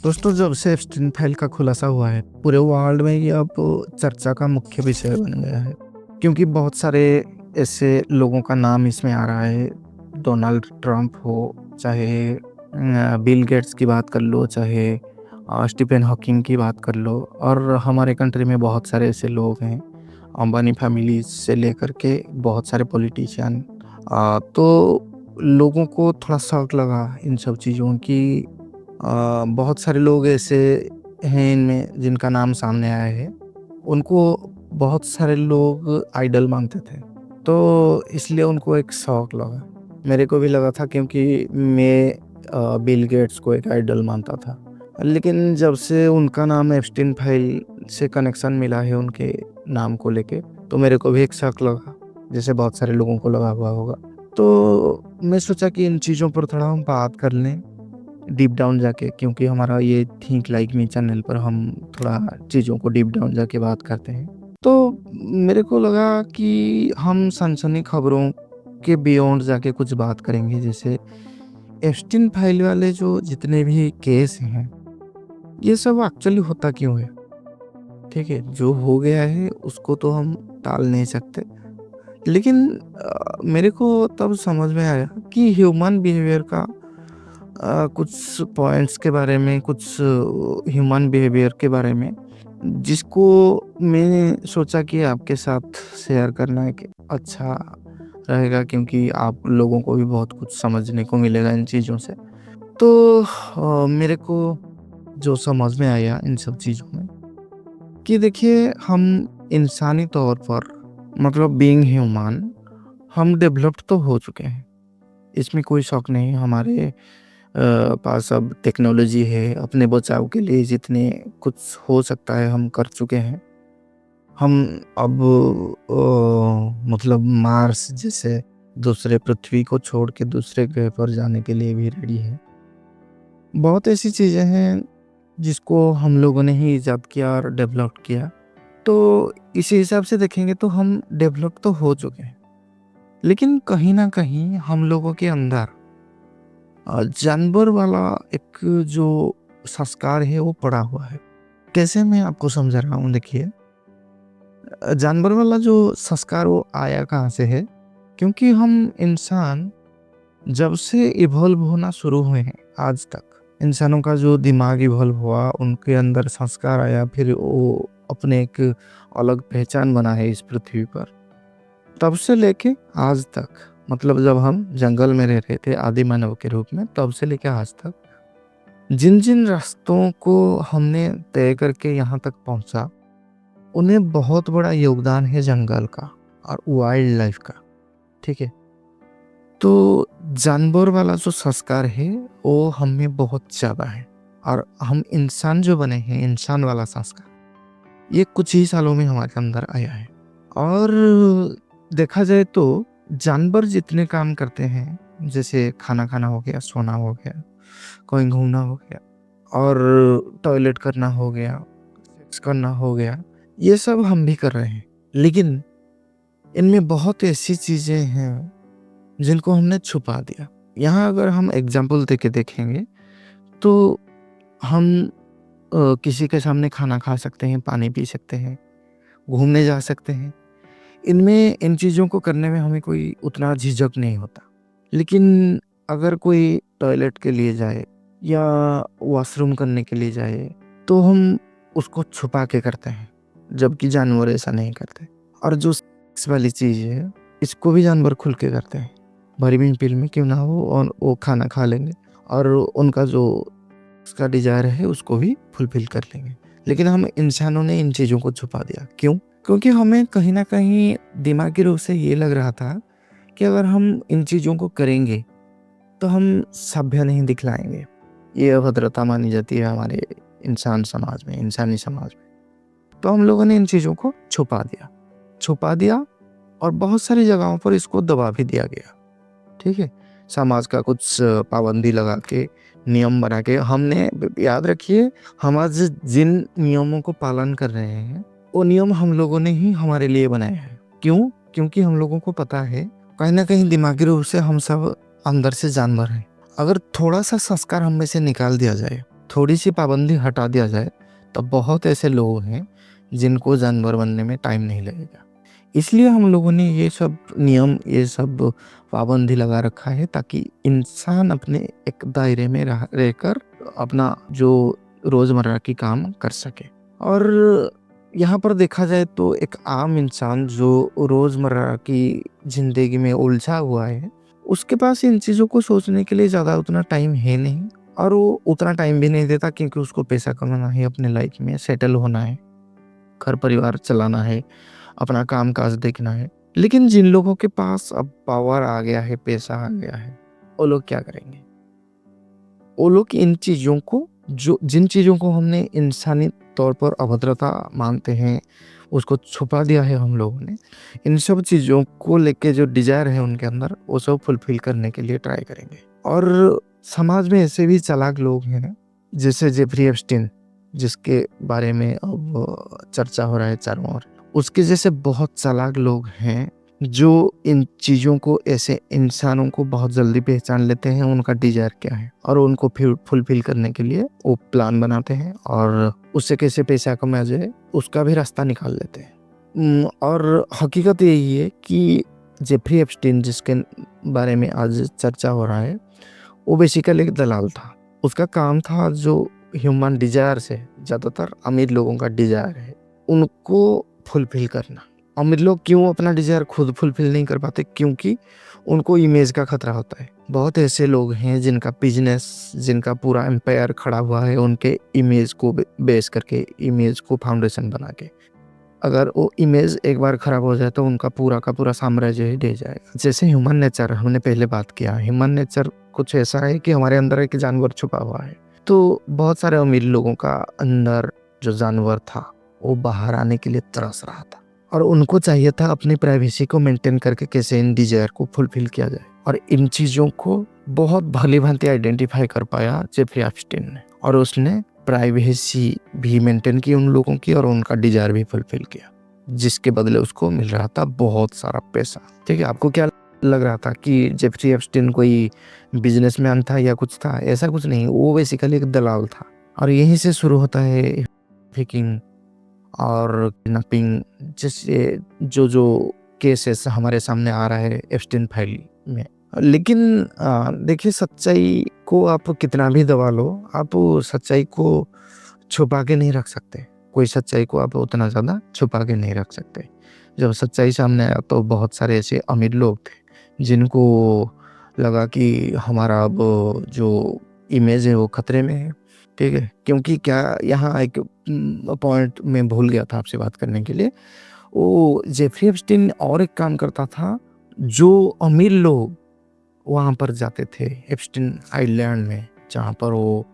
दोस्तों, जब से एप्स्टीन फाइल का खुलासा हुआ है, पूरे वर्ल्ड में ये अब चर्चा का मुख्य विषय बन गया है। क्योंकि बहुत सारे ऐसे लोगों का नाम इसमें आ रहा है। डोनाल्ड ट्रंप हो, चाहे बिल गेट्स की बात कर लो, चाहे स्टीफन हॉकिंग की बात कर लो, और हमारे कंट्री में बहुत सारे ऐसे लोग हैं, अंबानी फैमिली से लेकर के बहुत सारे पॉलिटिशियन। तो लोगों को थोड़ा शौक लगा इन सब चीज़ों की। बहुत सारे लोग ऐसे हैं इनमें जिनका नाम सामने आया है। उनको बहुत सारे लोग आइडल मानते थे, तो इसलिए उनको एक शौक लगा। मेरे को भी लगा था, क्योंकि मैं बिल गेट्स को एक आइडल मानता था। लेकिन जब से उनका नाम एप्स्टीन फाइल से कनेक्शन मिला है उनके नाम को लेके, तो मेरे को भी एक शौक लगा, जैसे बहुत सारे लोगों को लगा हुआ होगा। तो मैं सोचा कि इन चीज़ों पर थोड़ा हम बात कर लें डीप डाउन जाके, क्योंकि हमारा ये थिंक लाइक मी चैनल पर हम थोड़ा चीज़ों को डीप डाउन जाके बात करते हैं। तो मेरे को लगा कि हम सनसनी खबरों के बियॉन्ड जाके कुछ बात करेंगे। जैसे एप्स्टीन फाइल वाले जो जितने भी केस हैं, ये सब एक्चुअली होता क्यों है? ठीक है, जो हो गया है उसको तो हम टाल नहीं सकते। लेकिन मेरे को तब समझ में आया कि ह्यूमन बिहेवियर का कुछ पॉइंट्स के बारे में, कुछ ह्यूमन बिहेवियर के बारे में, जिसको मैंने सोचा कि आपके साथ शेयर करना एक अच्छा रहेगा, क्योंकि आप लोगों को भी बहुत कुछ समझने को मिलेगा इन चीज़ों से। तो मेरे को जो समझ में आया इन सब चीज़ों में, कि देखिए, हम इंसानी तौर पर, मतलब बीइंग ह्यूमन, हम डेवलप्ड तो हो चुके हैं, इसमें कोई शक नहीं। हमारे पास अब टेक्नोलॉजी है, अपने बचाव के लिए जितने कुछ हो सकता है हम कर चुके हैं। हम अब मतलब मार्स जैसे दूसरे पृथ्वी को छोड़ के दूसरे ग्रह पर जाने के लिए भी रेडी है। बहुत ऐसी चीज़ें हैं जिसको हम लोगों ने ही ईजाद किया और डेवलप किया। तो इसी हिसाब से देखेंगे तो हम डेवलप तो हो चुके हैं, लेकिन कहीं ना कहीं हम लोगों के अंदर जानवर वाला एक जो संस्कार है वो पड़ा हुआ है। कैसे, मैं आपको समझा रहा हूँ। देखिए, जानवर वाला जो संस्कार वो आया कहाँ से है? क्योंकि हम इंसान जब से इवॉल्व होना शुरू हुए हैं आज तक, इंसानों का जो दिमाग इवॉल्व हुआ, उनके अंदर संस्कार आया, फिर वो अपने एक अलग पहचान बना है इस पृथ्वी पर। तब से लेके आज तक, मतलब जब हम जंगल में रह रहे थे आदि मानव के रूप में, तब से लेके आज तक जिन जिन रास्तों को हमने तय करके यहाँ तक पहुँचा, उन्हें बहुत बड़ा योगदान है जंगल का और वाइल्ड लाइफ का। ठीक है, तो जानवर वाला जो संस्कार है वो हम में बहुत ज़्यादा है, और हम इंसान जो बने हैं, इंसान वाला संस्कार ये कुछ ही सालों में हमारे अंदर आया है। और देखा जाए तो जानवर जितने काम करते हैं, जैसे खाना खाना हो गया, सोना हो गया, कहीं घूमना हो गया, और टॉयलेट करना हो गया, सेक्स करना हो गया, ये सब हम भी कर रहे हैं। लेकिन इनमें बहुत ऐसी चीज़ें हैं जिनको हमने छुपा दिया। यहाँ अगर हम एग्जाम्पल दे के देखेंगे, तो हम किसी के सामने खाना खा सकते हैं, पानी पी सकते हैं, घूमने जा सकते हैं। इनमें इन चीज़ों को करने में हमें कोई उतना झिझक नहीं होता। लेकिन अगर कोई टॉयलेट के लिए जाए या वॉशरूम करने के लिए जाए, तो हम उसको छुपा के करते हैं, जबकि जानवर ऐसा नहीं करते। और जो सेक्स वाली चीज़ है, इसको भी जानवर खुल के करते हैं, भरी भी पील में क्यों ना हो, और वो खाना खा लेंगे और उनका जो उसका डिज़ायर है उसको भी फुलफिल कर लेंगे। लेकिन हम इंसानों ने इन चीज़ों को छुपा दिया। क्यों? क्योंकि हमें कहीं न कहीं दिमागी रूप से ये लग रहा था कि अगर हम इन चीज़ों को करेंगे, तो हम सभ्य नहीं दिखलाएँगे। ये अभद्रता मानी जाती है हमारे इंसान समाज में, इंसानी समाज में। तो हम लोगों ने इन चीज़ों को छुपा दिया, और बहुत सारी जगहों पर इसको दबा भी दिया गया। ठीक है? समाज का कुछ पाबंदी लगा के, नियम बना के हमने, याद रखिए, हम आज जिन नियमों को पालन कर रहे हैं, वो नियम हम लोगों ने ही हमारे लिए बनाए हैं। क्यों? क्योंकि हम लोगों को पता है, कहीं न कहीं दिमागी रूप से हम सब अंदर से जानवर हैं। अगर थोड़ा-सा संस्कार हम में से निकाल दिया जाए, थोड़ी-सी पाबंदी हटा दिया जाए, तो बहुत ऐसे लोग हैं जिनको जानवर बनने में टाइम नहीं लगेगा। इसलिए हम लोगों ने ये सब नियम, ये सब पाबंदी लगा रखा है ताकि इंसान अपने एक दायरे में रहकर अपना जो रोज़मर्रा की काम कर सके। और यहाँ पर देखा जाए तो एक आम इंसान जो रोज़मर्रा की ज़िंदगी में उलझा हुआ है, उसके पास इन चीज़ों को सोचने के लिए ज़्यादा उतना टाइम है नहीं, और वो उतना टाइम भी नहीं देता क्योंकि उसको पैसा कमाना है, अपने लाइफ में सेटल होना है, घर परिवार चलाना है, अपना काम-काज देखना है। लेकिन जिन लोगों के पास अब पावर आ गया है, पैसा आ गया है, वो लोग क्या करेंगे? वो लोग इन चीज़ों को, जो जिन चीज़ों को हमने इंसानी तौर पर अभद्रता मानते हैं, उसको छुपा दिया है हम लोगों ने। इन सब चीज़ों को लेके जो डिज़ायर है उनके अंदर, वो सब फुलफ़िल करने के लिए ट्राई करेंगे। और समाज में ऐसे भी चालाक लोग हैं, जैसे जेफरी एप्स्टीन, जिसके बारे में अब चर्चा हो रहा है चारों ओर। उसके जैसे बहुत चालाक लोग हैं, जो इन चीज़ों को, ऐसे इंसानों को बहुत जल्दी पहचान लेते हैं, उनका डिज़ायर क्या है, और उनको फुलफ़िल करने के लिए वो प्लान बनाते हैं, और उससे कैसे पैसा कमाया जाए, उसका भी रास्ता निकाल लेते हैं। और हकीकत यही है कि जेफरी एप्स्टीन, जिसके बारे में आज चर्चा हो रहा है, वो बेसिकली एक दलाल था। उसका काम था जो ह्यूमन डिज़ायर्स है, ज़्यादातर अमीर लोगों का डिज़ायर है, उनको फुलफ़िल करना। अमीर लोग क्यों अपना डिज़ायर खुद फुलफ़िल नहीं कर पाते? क्योंकि उनको इमेज का खतरा होता है। बहुत ऐसे लोग हैं जिनका बिज़नेस, जिनका पूरा एम्पायर खड़ा हुआ है उनके इमेज को बेस करके, इमेज को फाउंडेशन बना के। अगर वो इमेज एक बार खराब हो जाए तो उनका पूरा का पूरा साम्राज्य ही ढह जाएगा। जैसे ह्यूमन नेचर, हमने पहले बात किया, ह्यूमन नेचर कुछ ऐसा है कि हमारे अंदर एक जानवर छुपा हुआ है। तो बहुत सारे अमीर लोगों का अंदर जो जानवर था, वो बाहर आने के लिए तरस रहा था, और उनको चाहिए था अपनी प्राइवेसी को मेंटेन करके कैसे इन डिज़ायर को फुलफ़िल किया जाए। और इन चीज़ों को बहुत भली-भांति आइडेंटिफ़ाई कर पाया जेफरी एप्स्टीन ने, और उसने प्राइवेसी भी मेंटेन की उन लोगों की, और उनका डिज़ायर भी फुलफ़िल किया, जिसके बदले उसको मिल रहा था बहुत सारा पैसा। ठीक है, आपको क्या लग रहा था कि जेफरी एप्स्टीन कोई बिज़नेसमैन था या कुछ था? ऐसा कुछ नहीं, वो बेसिकली एक दलाल था। और यहीं से शुरू होता है ट्रैफिकिंग और किडनैपिंग जैसे जो केसेस हमारे सामने आ रहा है एप्स्टीन फाइल में। लेकिन देखिए, सच्चाई को आप कितना भी दबा लो, आप सच्चाई को छुपा के नहीं रख सकते। कोई सच्चाई को आप उतना ज़्यादा छुपा के नहीं रख सकते। जब सच्चाई सामने आया तो बहुत सारे ऐसे अमीर लोग थे जिनको लगा कि हमारा अब जो इमेज है वो खतरे में है। ठीक है? क्योंकि क्या, यहाँ एक पॉइंट मैं भूल गया था आपसे बात करने के लिए। वो जेफरी एप्स्टीन और एक काम करता था, जो अमीर लोग वहाँ पर जाते थे एप्स्टीन आइलैंड में, जहाँ पर वो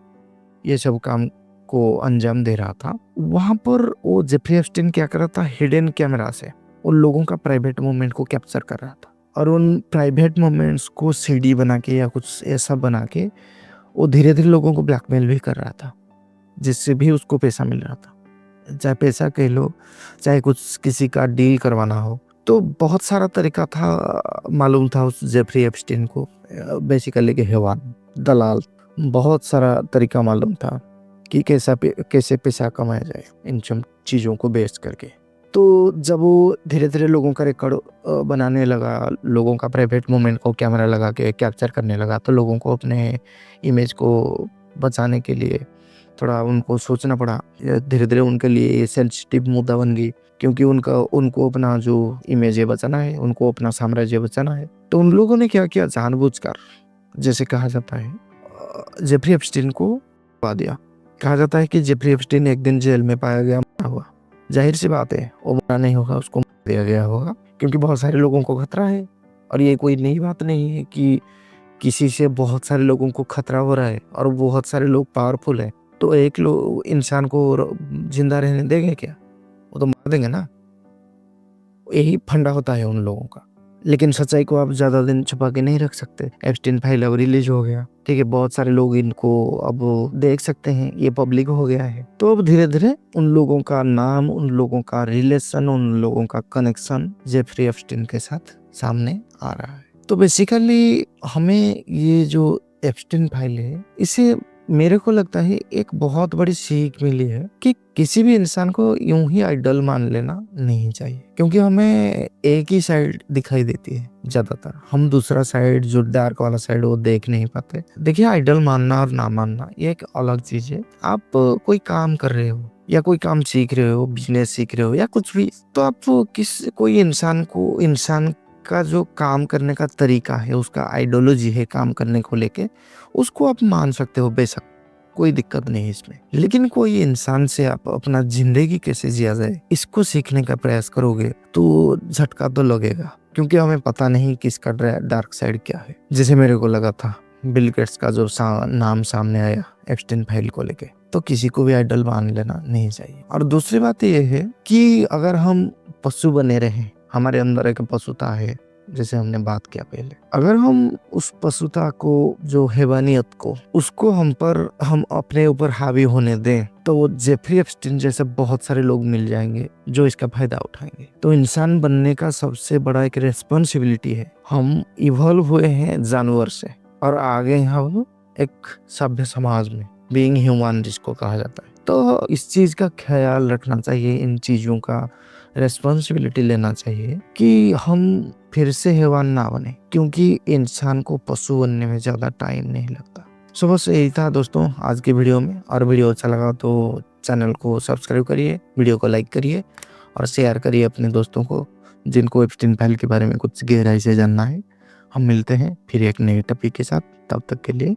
ये सब काम को अंजाम दे रहा था, वहाँ पर वो जेफरी एप्स्टीन क्या कर रहा था, हिडन कैमरा से उन लोगों का प्राइवेट मोमेंट को कैप्चर कर रहा था, और उन प्राइवेट मोमेंट्स को सीडी बना के या कुछ ऐसा बना के वो धीरे-धीरे लोगों को ब्लैकमेल भी कर रहा था, जिससे भी उसको पैसा मिल रहा था। चाहे पैसा कह लो, चाहे कुछ किसी का डील करवाना हो, तो बहुत सारा तरीका था, मालूम था उस जेफरी एप्स्टीन को, बेसिकली के हैवान, दलाल, बहुत सारा तरीका मालूम था कि कैसे पैसा कमाया जाए इन सब चीज़ों को बेस करके। तो जब वो धीरे-धीरे लोगों का रिकॉर्ड बनाने लगा, लोगों का प्राइवेट मोमेंट को कैमरा लगा के कैप्चर करने लगा, तो लोगों को अपने इमेज को बचाने के लिए थोड़ा उनको सोचना पड़ा। धीरे-धीरे उनके लिए ये सेंसिटिव मुद्दा बन गई, क्योंकि उनको अपना जो इमेज है बचाना है, उनको अपना साम्राज्य बचाना है। तो उन लोगों ने क्या किया, जानबूझकर, जैसे कहा जाता है, जेफरी एप्स्टीन को पा दिया। कहा जाता है कि जेफरी एप्स्टीन एक दिन जेल में पाया गया मरा हुआ। ज़ाहिर सी बात है, वो मरा नहीं होगा, उसको मार दिया गया होगा, क्योंकि बहुत सारे लोगों को खतरा है। और ये कोई नई बात नहीं है कि किसी से बहुत सारे लोगों को खतरा हो रहा है और बहुत सारे लोग पावरफुल हैं, तो एक इंसान को जिंदा रहने देंगे क्या? वो तो मार देंगे ना। यही फंडा होता है उन लोगों का। लेकिन सच्चाई को आप ज़्यादा दिन छुपा के नहीं रख सकते। एप्स्टीन फाइल अब रिलीज हो गया, ठीक है, बहुत सारे लोग इनको अब देख सकते हैं, ये पब्लिक हो गया है। तो अब धीरे-धीरे उन लोगों का नाम, उन लोगों का रिलेशन, उन लोगों का कनेक्शन जेफरी एप्स्टीन के साथ सामने आ रहा है। तो बेसिकली हमें ये जो एप्स्टीन फाइल है, इसे मेरे को लगता है एक बहुत बड़ी सीख मिली है कि किसी भी इंसान को यूं ही आइडल मान लेना नहीं चाहिए, क्योंकि हमें एक ही साइड दिखाई देती है ज्यादातर। हम दूसरा साइड, जो डार्क वाला साइड, वो देख नहीं पाते। देखिए, आइडल मानना और ना मानना ये एक अलग चीज है। आप कोई काम कर रहे हो या कोई काम सीख रहे हो, बिजनेस सीख रहे हो या कुछ भी, तो आप कोई इंसान का जो काम करने का तरीका है, उसका आइडियोलॉजी है काम करने को लेके, उसको आप मान सकते हो बेशक, कोई दिक्कत नहीं है इसमें। लेकिन कोई इंसान से आप अपना जिंदगी कैसे जिया जाए, इसको सीखने का प्रयास करोगे तो झटका तो लगेगा, क्योंकि हमें पता नहीं किसका डार्क साइड क्या है। जैसे मेरे को लगा था बिल गेट्स का जो नाम सामने आया एप्स्टाइन फाइल को लेके, तो किसी को भी आइडल मान लेना नहीं चाहिए। और दूसरी बात यह है कि अगर हम पशु बने रहे, हमारे अंदर एक पशुता है, जैसे हमने बात किया पहले, अगर हम उस पशुता को, जो हैवानियत को, उसको हम अपने ऊपर हावी होने दें, तो वो जेफरी एप्स्टाइन जैसे बहुत सारे लोग मिल जाएंगे जो इसका फायदा उठाएंगे। तो इंसान बनने का सबसे बड़ा एक रेस्पॉन्सिबिलिटी है। हम इवॉल्व हुए हैं जानवर से, और आगे हम एक सभ्य समाज में, बीइंग ह्यूमन जिसको कहा जाता है। तो इस चीज का ख्याल रखना चाहिए, इन चीजों का रेस्पॉन्सिबिलिटी लेना चाहिए कि हम फिर से हैवान ना बने, क्योंकि इंसान को पशु बनने में ज्यादा टाइम नहीं लगता। सो बस यही था दोस्तों आज के वीडियो में। और वीडियो अच्छा लगा तो चैनल को सब्सक्राइब करिए, वीडियो को लाइक करिए और शेयर करिए अपने दोस्तों को, जिनको एप्स्टाइन फाइल के बारे में कुछ गहराई से जानना है। हम मिलते हैं फिर एक नए टॉपिक के साथ, तब तक के लिए।